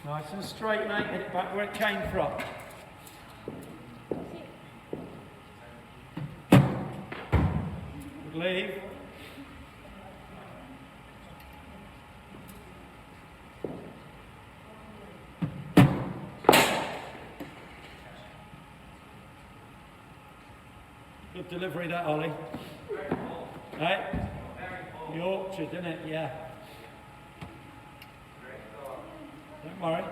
Nice and straight, mate. Hit it back where it came from. Good leave. Good delivery that, Ollie. Right? The orchard, isn't it? Yeah. Don't worry.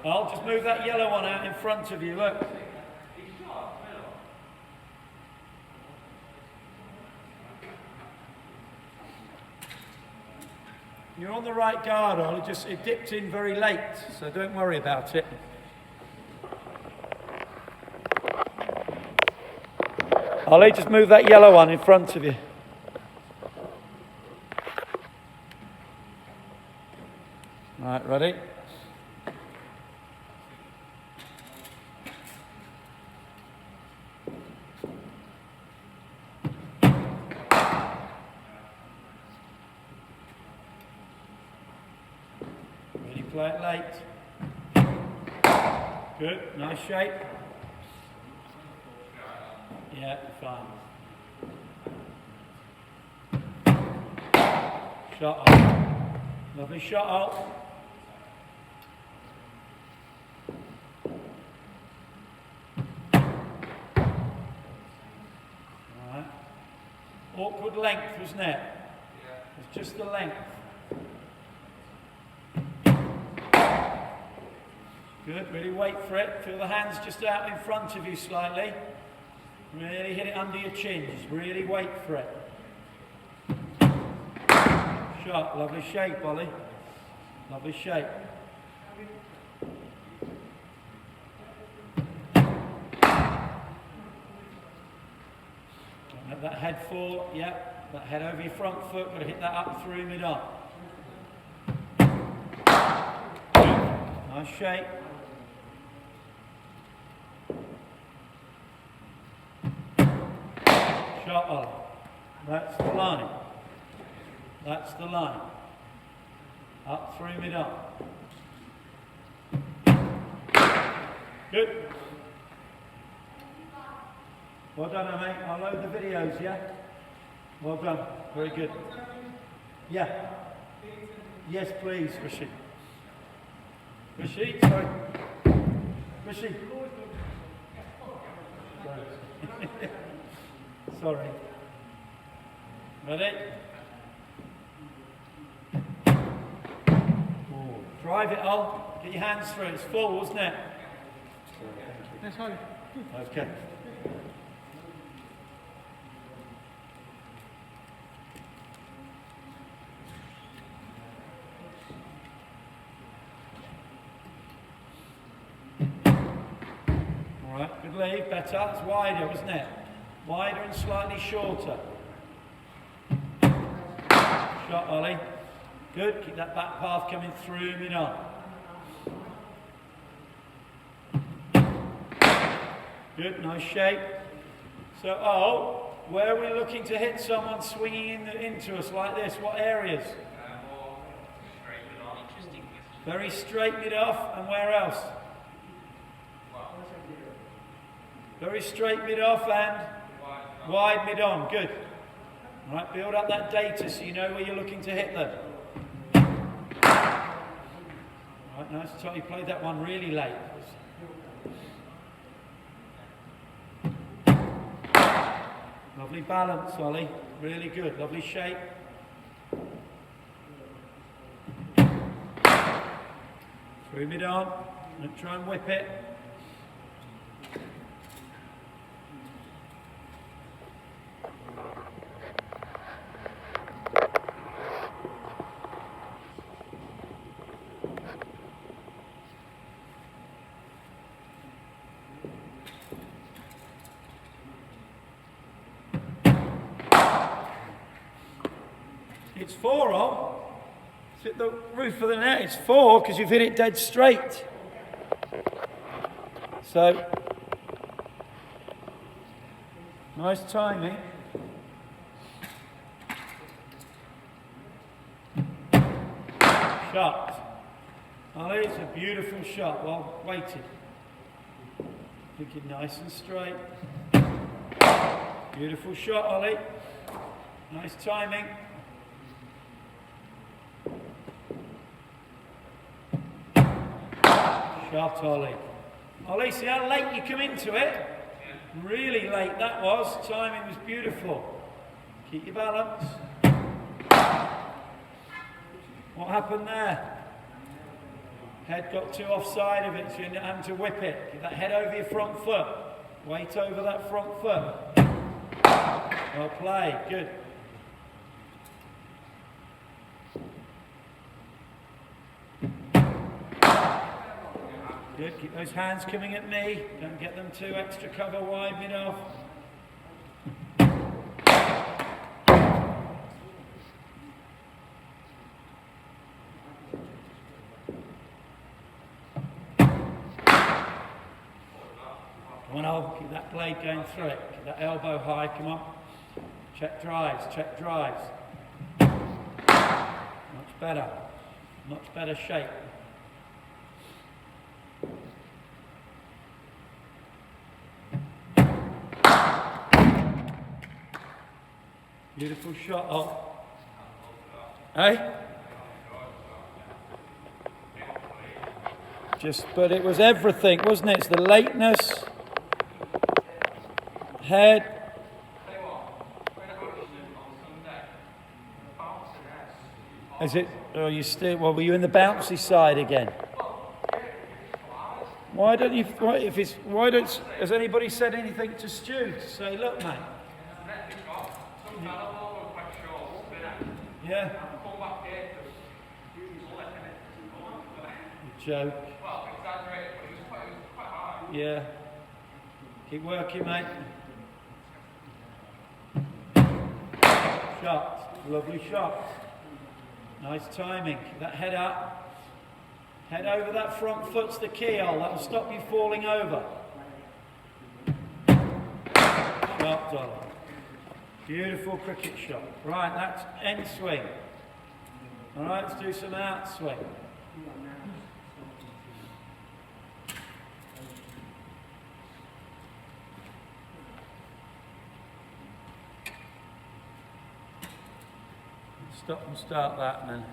I'll just move that yellow one out in front of you, look. You're on the right guard, Ollie, it dipped in very late, so don't worry about it. Ollie, just move that yellow one in front of you. Right, ready? Ready, play it late. Good, nice shape. Yeah, fine. Shot out. Lovely shot out. Alright. Awkward length, wasn't it? It's just the length. Good, really wait for it. Feel the hands just out in front of you slightly. Really hit it under your chin, just really wait for it. Shot, lovely shape, Ollie. Lovely shape. Let that head fall, yep. That head over your front foot, got to hit that up through mid-on. Nice shape. Shot Ollie. That's the line. That's the line. Up through mid-on. Good. Well done, mate. I'll load the videos, yeah? Well done. Very good. Yeah. Yes, please, Rishi. Rishi, sorry. Rishi. Sorry. Ready? Drive it on. Get your hands through. It's full, wasn't it? Yes, hi. Okay. All right, good lead. Better. It's wider, wasn't it? Wider and slightly shorter. Shot, Ollie. Good. Keep that back path coming through mid-on. Good. Nice shape. So, where are we looking to hit someone swinging into us like this? What areas? Very straight mid-off. And where else? Very straight mid-off and wide mid-on. Good. All right, build up that data so you know where you're looking to hit them. All right, nice. You played that one really late. Lovely balance, Ollie. Really good. Lovely shape. Through mid-on. And try and whip it. It's 4 on. It's at the roof of the net. It's 4 because you've hit it dead straight. So, nice timing. shot. Ollie, it's a beautiful shot. Well weighted. Thinking nice and straight. Beautiful shot, Ollie. Nice timing. Shot, Ollie. Ollie, see how late you come into it? Really late that was. Timing was beautiful. Keep your balance. What happened there? Head got too offside of it, so you're having to whip it. Get that head over your front foot. Weight over that front foot. Well played, good. Good, keep those hands coming at me. Don't get them too extra cover wide mid off. Come on, keep that blade going through it. Keep that elbow high, come on. Check drives, check drives. Much better shape. Beautiful shot off. Hey? But it was everything, wasn't it? It's the lateness, head. Is it? Oh, you still? Well, were you in the bouncy side again? Why don't you? Has anybody said anything to Stu to say, look, mate? Yeah. You joke. Yeah. Keep working, mate. Shot. Lovely shot. Nice timing. Keep that head up. Head over that front foot's the keyhole. That'll stop you falling over. Shot, Dolly. Beautiful cricket shot. Right, that's end swing. All right, let's do some out swing. Stop and start that, then.